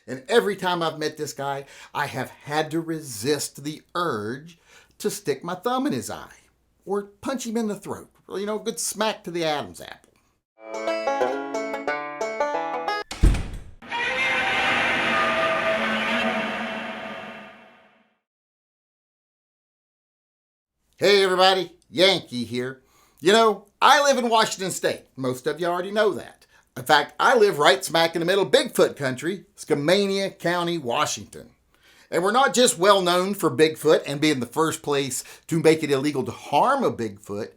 And every time I've met this guy, I have had to resist the urge to stick my thumb in his eye or punch him in the throat. Well, a good smack to the Adam's apple. Hey everybody, Yankee here. I live in Washington State. Most of you already know that. In fact, I live right smack in the middle of Bigfoot country, Skamania County, Washington. And we're not just well known for Bigfoot and being the first place to make it illegal to harm a Bigfoot.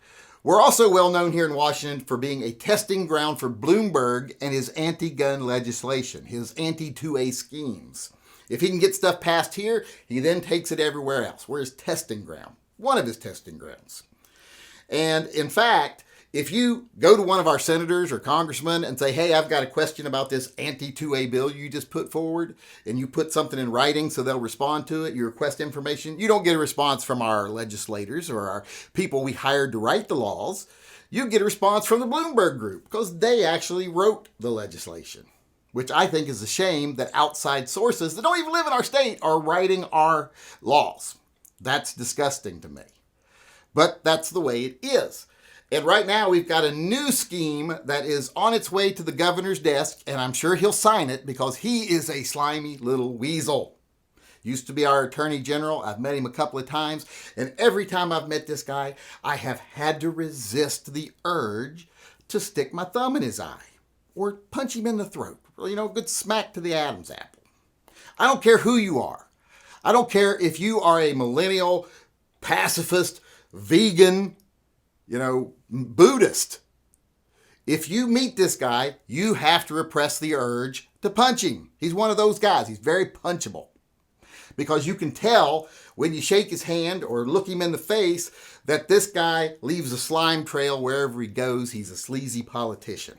We're also well known here in Washington for being a testing ground for Bloomberg and his anti-gun legislation, his Anti-2A schemes. If he can get stuff passed here, he then takes it everywhere else. We're his testing ground. One of his testing grounds. And in fact, if you go to one of our senators or congressmen and say, hey, I've got a question about this Anti-2A bill you just put forward, and you put something in writing so they'll respond to it, you request information, you don't get a response from our legislators or our people we hired to write the laws. You get a response from the Bloomberg group because they actually wrote the legislation, which I think is a shame that outside sources that don't even live in our state are writing our laws. That's disgusting to me. But that's the way it is. And right now we've got a new scheme that is on its way to the governor's desk, and I'm sure he'll sign it because he is a slimy little weasel. Used to be our attorney general. I've met him a couple of times, and every time I've met this guy, I have had to resist the urge to stick my thumb in his eye or punch him in the throat. Well, good smack to the Adam's apple. I don't care who you are. I don't care if you are a millennial, pacifist, vegan, Buddhist. If you meet this guy, you have to repress the urge to punch him. He's one of those guys. He's very punchable. Because you can tell when you shake his hand or look him in the face that this guy leaves a slime trail wherever he goes. He's a sleazy politician.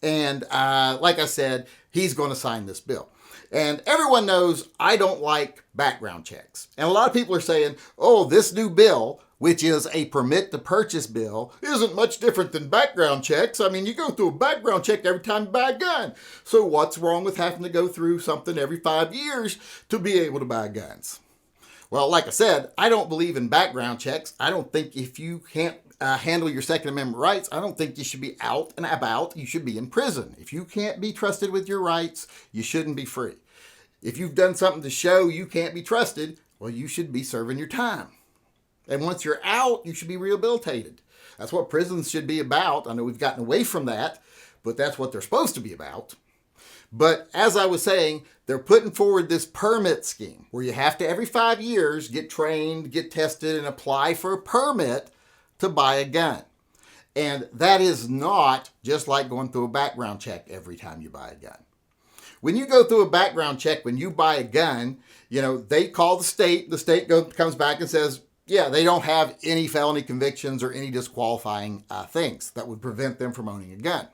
And like I said, he's going to sign this bill. And everyone knows I don't like background checks. And a lot of people are saying, oh, this new bill, which is a permit to purchase bill, isn't much different than background checks. I mean, you go through a background check every time you buy a gun. So what's wrong with having to go through something every 5 years to be able to buy guns? Well, like I said, I don't believe in background checks. I don't think if you can't handle your Second Amendment rights, I don't think you should be out and about. You should be in prison. If you can't be trusted with your rights, you shouldn't be free. If you've done something to show you can't be trusted, well, you should be serving your time. And once you're out, you should be rehabilitated. That's what prisons should be about. I know we've gotten away from that, but that's what they're supposed to be about. But as I was saying, they're putting forward this permit scheme where you have to, every 5 years, get trained, get tested, and apply for a permit to buy a gun. And that is not just like going through a background check every time you buy a gun. When you go through a background check, when you buy a gun, they call the state comes back and says, yeah, they don't have any felony convictions or any disqualifying things that would prevent them from owning a gun.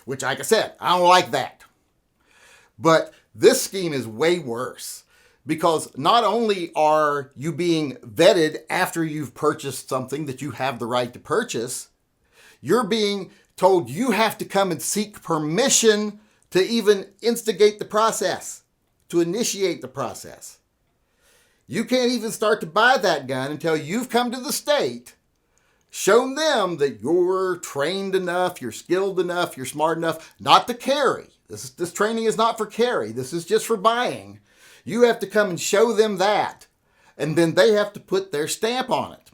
Which, like I said, I don't like that. But this scheme is way worse because not only are you being vetted after you've purchased something that you have the right to purchase, you're being told you have to come and seek permission to even instigate the process, to initiate the process. You can't even start to buy that gun until you've come to the state, shown them that you're trained enough, you're skilled enough, you're smart enough not to carry. This training is not for carry. This is just for buying. You have to come and show them that. And then they have to put their stamp on it.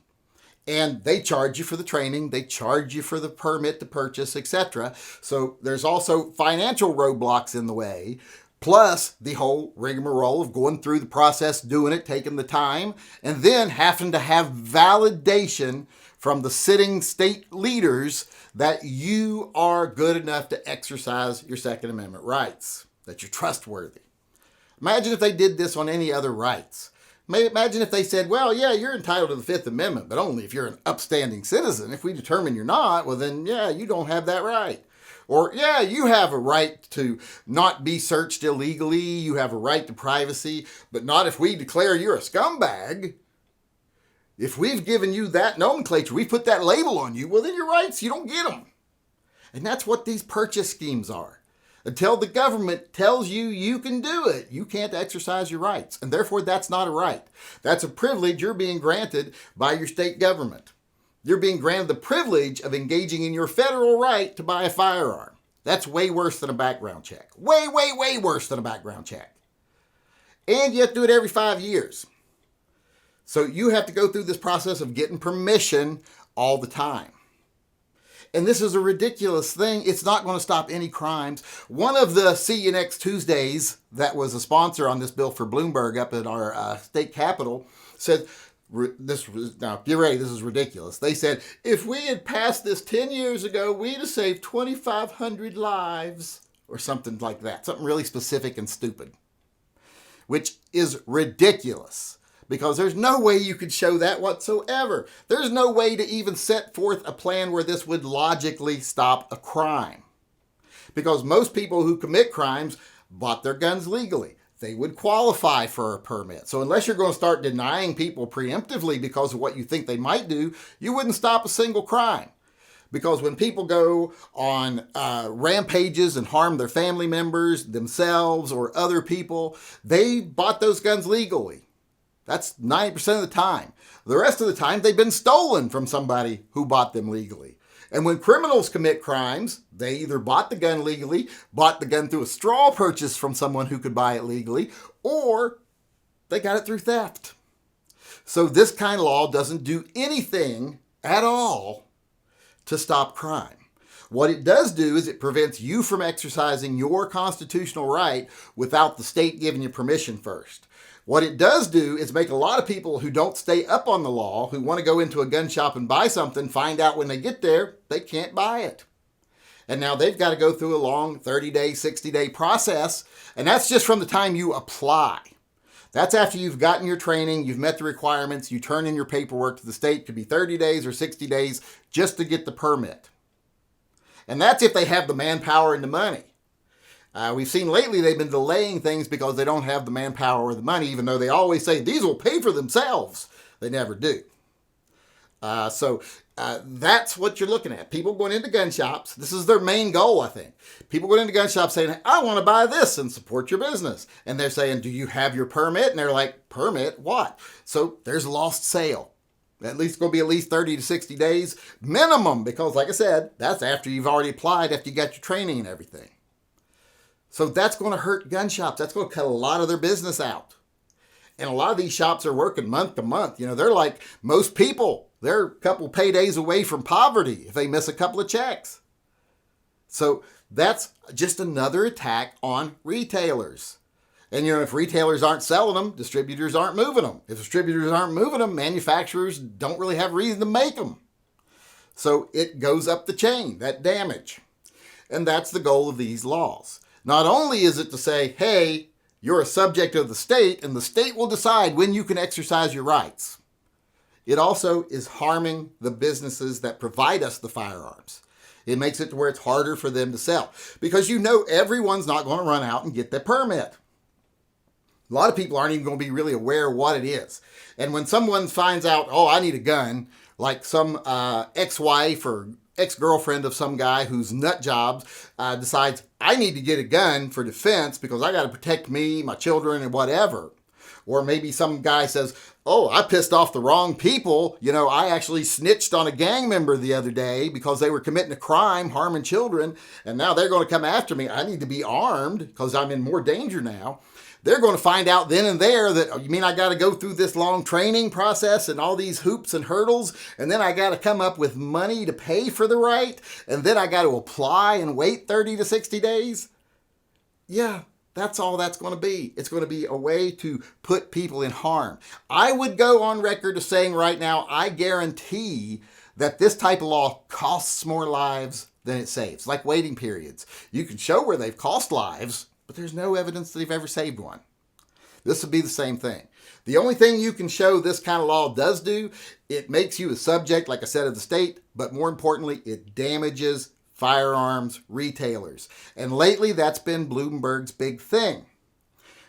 And they charge you for the training, they charge you for the permit to purchase, etc. So there's also financial roadblocks in the way, plus the whole rigmarole of going through the process, doing it, taking the time, and then having to have validation from the sitting state leaders that you are good enough to exercise your Second Amendment rights, that you're trustworthy. Imagine if they did this on any other rights. Imagine if they said, well, yeah, you're entitled to the Fifth Amendment, but only if you're an upstanding citizen. If we determine you're not, well, then, yeah, you don't have that right. Or, yeah, you have a right to not be searched illegally. You have a right to privacy, but not if we declare you're a scumbag. If we've given you that nomenclature, we put that label on you, well, then your rights, you don't get them. And that's what these purchase schemes are. Until the government tells you you can do it, you can't exercise your rights. And therefore, that's not a right. That's a privilege you're being granted by your state government. You're being granted the privilege of engaging in your federal right to buy a firearm. That's way worse than a background check. Way, way, way worse than a background check. And you have to do it every 5 years. So you have to go through this process of getting permission all the time. And this is a ridiculous thing. It's not going to stop any crimes. One of the See You Next Tuesdays that was a sponsor on this bill for Bloomberg up at our state capitol said, now get ready, this is ridiculous. They said, if we had passed this 10 years ago, we'd have saved 2,500 lives or something like that. Something really specific and stupid, which is ridiculous. Because there's no way you could show that whatsoever. There's no way to even set forth a plan where this would logically stop a crime. Because most people who commit crimes bought their guns legally. They would qualify for a permit. So unless you're going to start denying people preemptively because of what you think they might do, you wouldn't stop a single crime. Because when people go on rampages and harm their family members, themselves, or other people, they bought those guns legally. That's 90% of the time. The rest of the time, they've been stolen from somebody who bought them legally. And when criminals commit crimes, they either bought the gun legally, bought the gun through a straw purchase from someone who could buy it legally, or they got it through theft. So this kind of law doesn't do anything at all to stop crime. What it does do is it prevents you from exercising your constitutional right without the state giving you permission first. What it does do is make a lot of people who don't stay up on the law, who want to go into a gun shop and buy something, find out when they get there, they can't buy it. And now they've got to go through a long 30-day, 60-day process, and that's just from the time you apply. That's after you've gotten your training, you've met the requirements, you turn in your paperwork to the state. It could be 30 days or 60 days just to get the permit. And that's if they have the manpower and the money. We've seen lately they've been delaying things because they don't have the manpower or the money, even though they always say these will pay for themselves. They never do. So that's what you're looking at. People going into gun shops. This is their main goal, I think. People going into gun shops saying, I want to buy this and support your business. And they're saying, do you have your permit? And they're like, permit? What? So there's a lost sale. At least going to be at least 30 to 60 days minimum, because like I said, that's after you've already applied, after you got your training and everything. So that's going to hurt gun shops. That's going to cut a lot of their business out. And a lot of these shops are working month to month. You know, they're like most people. They're a couple paydays away from poverty if they miss a couple of checks. So that's just another attack on retailers. And, you know, if retailers aren't selling them, distributors aren't moving them. If distributors aren't moving them, manufacturers don't really have reason to make them. So it goes up the chain, that damage. And that's the goal of these laws. Not only is it to say, hey, you're a subject of the state and the state will decide when you can exercise your rights. It also is harming the businesses that provide us the firearms. It makes it to where it's harder for them to sell because you know everyone's not going to run out and get their permit. A lot of people aren't even going to be really aware of what it is. And when someone finds out, oh, I need a gun, like some ex-wife or ex-girlfriend of some guy whose nut job decides, I need to get a gun for defense because I got to protect me, my children, and whatever. Or maybe some guy says, oh, I pissed off the wrong people. You know, I actually snitched on a gang member the other day because they were committing a crime, harming children, and now they're going to come after me. I need to be armed because I'm in more danger now. They're going to find out then and there that, oh, you mean I got to go through this long training process and all these hoops and hurdles, and then I got to come up with money to pay for the right, and then I got to apply and wait 30 to 60 days? Yeah, that's all that's going to be. It's going to be a way to put people in harm. I would go on record as saying right now, I guarantee that this type of law costs more lives than it saves, like waiting periods. You can show where they've cost lives, but there's no evidence that they've ever saved one. This would be the same thing. The only thing you can show this kind of law does do, it makes you a subject, like I said, of the state, but more importantly, it damages firearms retailers. And lately, that's been Bloomberg's big thing.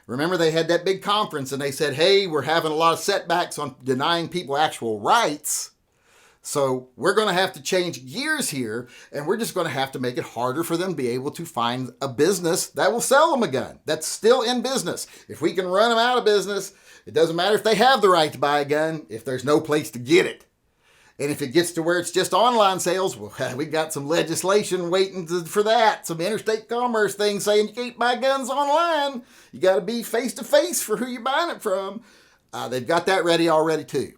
Remember, they had that big conference and they said, hey, we're having a lot of setbacks on denying people actual rights. So we're going to have to change gears here, and we're just going to have to make it harder for them to be able to find a business that will sell them a gun that's still in business. If we can run them out of business, it doesn't matter if they have the right to buy a gun if there's no place to get it. And if it gets to where it's just online sales, well, we got some legislation waiting for that. Some interstate commerce things saying you can't buy guns online. You got to be face-to-face for who you're buying it from. They've got that ready already too.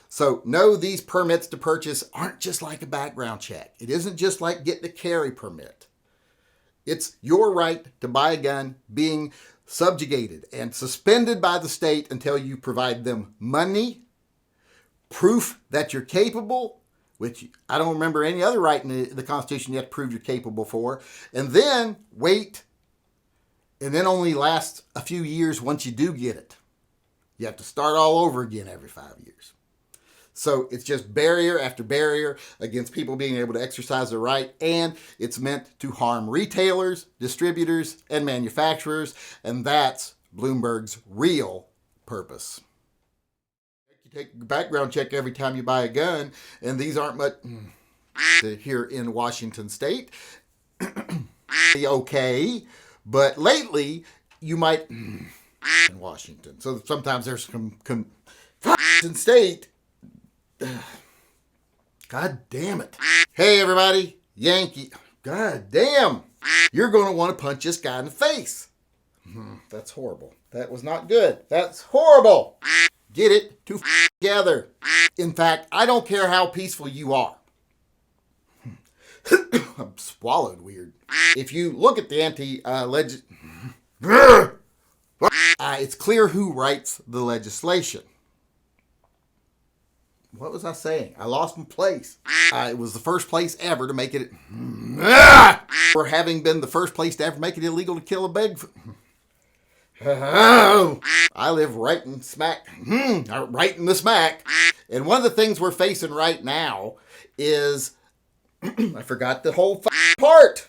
So no, these permits to purchase aren't just like a background check. It isn't just like getting a carry permit. It's your right to buy a gun being subjugated and suspended by the state until you provide them money, proof that you're capable, which I don't remember any other right in the Constitution you have to prove you're capable for, and then wait, and then only last a few years once you do get it. You have to start all over again every 5 years. So it's just barrier after barrier against people being able to exercise their right, and it's meant to harm retailers, distributors, and manufacturers, and that's Bloomberg's real purpose. You take a background check every time you buy a gun, and these aren't much here in Washington state. Okay, but lately you might in Washington. So sometimes there's Washington state. God damn it. Hey everybody, Yankee. God damn. You're going to want to punch this guy in the face. That's horrible. That was not good. That's horrible. Get it together. In fact, I don't care how peaceful you are. I'm swallowed weird. If you look at the it's clear who writes the legislation. What was I saying? I lost my place. It was the first place ever to make it... For having been the first place to ever make it illegal to kill a Bigfoot. I live right in the smack. And one of the things we're facing right now is... I forgot the whole part.